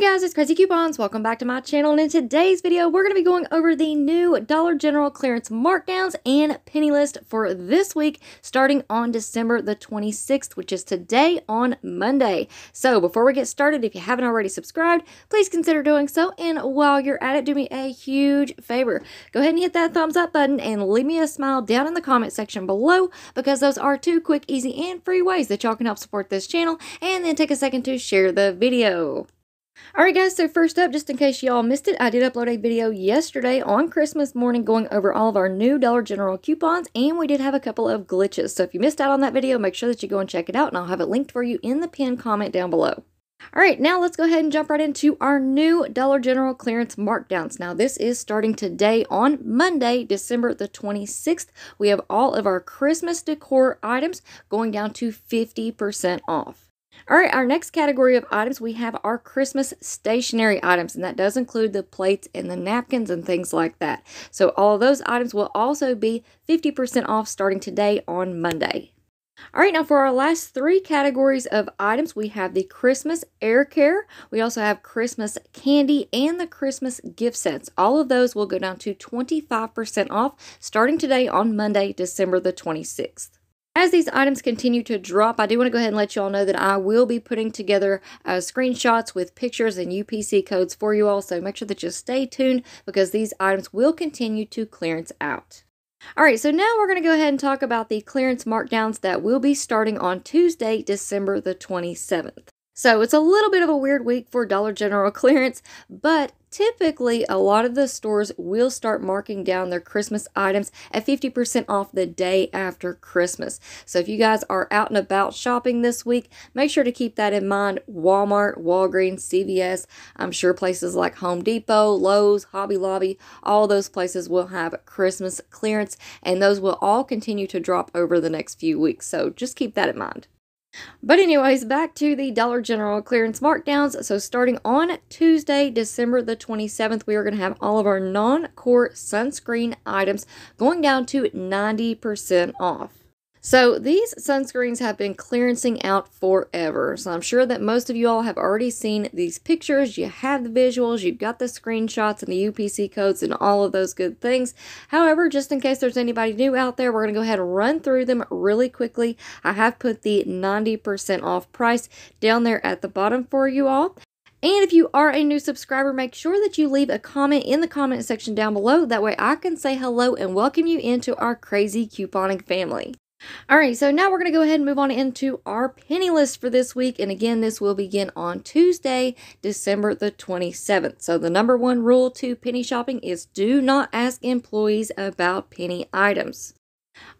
Hey guys, it's Craz-E Coupons. Welcome back to my channel, and in today's video, we're going to be going over the new Dollar General clearance markdowns and penny list for this week, starting on December the 26th, which is today on Monday. So before we get started, if you haven't already subscribed, please consider doing so, and while you're at it, do me a huge favor. Go ahead and hit that thumbs up button and leave me a smile down in the comment section below, because those are two quick, easy, and free ways that y'all can help support this channel, and then take a second to share the video. Alright guys, so first up, just in case y'all missed it, I did upload a video yesterday on Christmas morning going over all of our new Dollar General coupons, and we did have a couple of glitches. So if you missed out on that video, make sure that you go and check it out, and I'll have it linked for you in the pinned comment down below. Alright, now let's go ahead and jump right into our new Dollar General clearance markdowns. Now this is starting today on Monday, December the 26th. We have all of our Christmas decor items going down to 50% off. Alright, our next category of items, we have our Christmas stationery items, and that does include the plates and the napkins and things like that. So all of those items will also be 50% off starting today on Monday. Alright, now for our last three categories of items, we have the Christmas air care, we also have Christmas candy, and the Christmas gift sets. All of those will go down to 25% off starting today on Monday, December the 26th. As these items continue to drop, I do want to go ahead and let you all know that I will be putting together screenshots with pictures and UPC codes for you all, so make sure that you stay tuned because these items will continue to clearance out. Alright, so now we're going to go ahead and talk about the clearance markdowns that will be starting on Tuesday, December the 27th. So it's a little bit of a weird week for Dollar General clearance, but typically a lot of the stores will start marking down their Christmas items at 50% off the day after Christmas. So if you guys are out and about shopping this week, make sure to keep that in mind. Walmart, Walgreens, CVS, I'm sure places like Home Depot, Lowe's, Hobby Lobby, all those places will have Christmas clearance, and those will all continue to drop over the next few weeks. So just keep that in mind. But anyways, back to the Dollar General clearance markdowns. So starting on Tuesday, December the 27th, we are going to have all of our non-core sunscreen items going down to 90% off. So these sunscreens have been clearancing out forever. So I'm sure that most of you all have already seen these pictures. You have the visuals, you've got the screenshots and the UPC codes and all of those good things. However, just in case there's anybody new out there, we're going to go ahead and run through them really quickly. I have put the 90% off price down there at the bottom for you all. And if you are a new subscriber, make sure that you leave a comment in the comment section down below. That way I can say hello and welcome you into our crazy couponing family. Alright, so now we're going to go ahead and move on into our penny list for this week. And again, this will begin on Tuesday, December the 27th. So the number one rule to penny shopping is do not ask employees about penny items.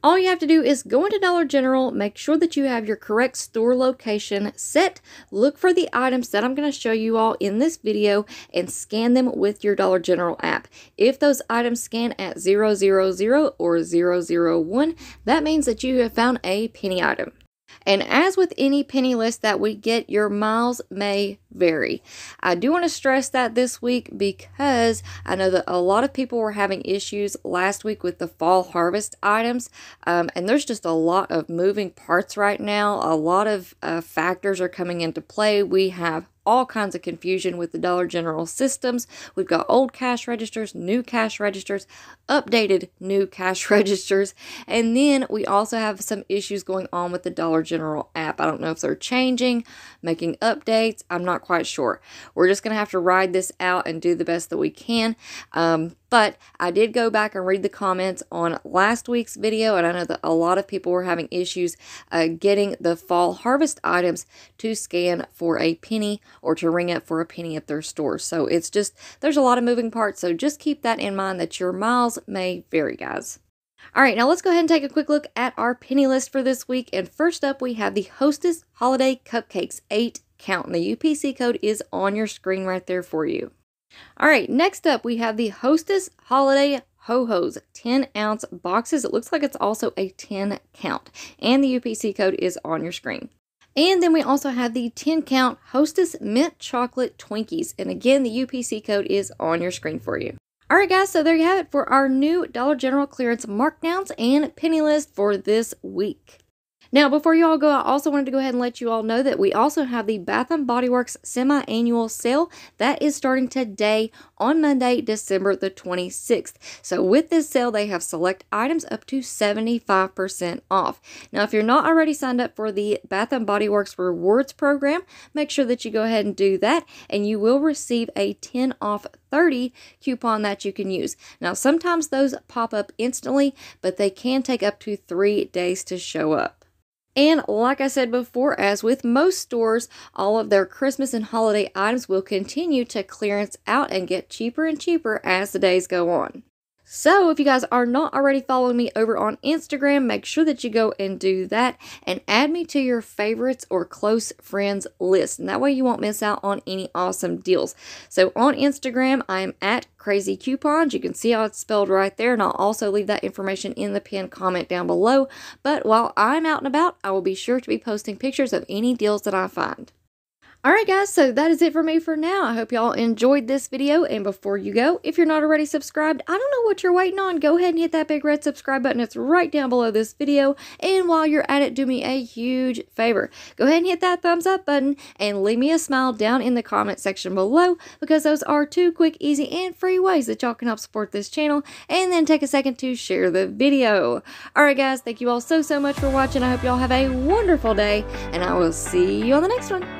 All you have to do is go into Dollar General, make sure that you have your correct store location set, look for the items that I'm going to show you all in this video, and scan them with your Dollar General app. If those items scan at 000 or 001, that means that you have found a penny item. And as with any penny list that we get, your miles may vary. I do want to stress that this week because I know that a lot of people were having issues last week with the fall harvest items. And there's just a lot of moving parts right now. A lot of factors are coming into play. We have all kinds of confusion with the Dollar General systems. We've got old cash registers, new cash registers, updated new cash registers, and then we also have some issues going on with the Dollar General app. I don't know if they're changing, making updates. I'm not quite sure. We're just going to have to ride this out and do the best that we can. But I did go back and read the comments on last week's video, and I know that a lot of people were having issues getting the fall harvest items to scan for a penny or to ring up for a penny at their stores. So it's just, there's a lot of moving parts, so just keep that in mind that your miles may vary, guys. Alright, now let's go ahead and take a quick look at our penny list for this week. And first up, we have the Hostess Holiday Cupcakes 8 count, and the UPC code is on your screen right there for you. Alright, next up we have the Hostess Holiday Ho-Hos 10-ounce boxes. It looks like it's also a 10 count, and the UPC code is on your screen. And then we also have the 10 count Hostess Mint Chocolate Twinkies, and again the UPC code is on your screen for you. Alright guys, so there you have it for our new Dollar General clearance markdowns and penny list for this week. Now, before you all go, I also wanted to go ahead and let you all know that we also have the Bath & Body Works semi-annual sale that is starting today on Monday, December the 26th. So with this sale, they have select items up to 75% off. Now, if you're not already signed up for the Bath & Body Works rewards program, make sure that you go ahead and do that, and you will receive a 10 off 30 coupon that you can use. Now, sometimes those pop up instantly, but they can take up to 3 days to show up. And like I said before, as with most stores, all of their Christmas and holiday items will continue to clearance out and get cheaper and cheaper as the days go on. So if you guys are not already following me over on Instagram, make sure that you go and do that and add me to your favorites or close friends list. And that way you won't miss out on any awesome deals. So on Instagram, I am at Craz-E Coupons. You can see how it's spelled right there, and I'll also leave that information in the pinned comment down below. But while I'm out and about, I will be sure to be posting pictures of any deals that I find. Alright guys, so that is it for me for now. I hope y'all enjoyed this video, and before you go, if you're not already subscribed, I don't know what you're waiting on. Go ahead and hit that big red subscribe button. It's right down below this video, and while you're at it, do me a huge favor. Go ahead and hit that thumbs up button, and leave me a smile down in the comment section below, because those are 2 quick, easy, and free ways that y'all can help support this channel, and then take a second to share the video. Alright guys, thank you all so much for watching. I hope y'all have a wonderful day, and I will see you on the next one.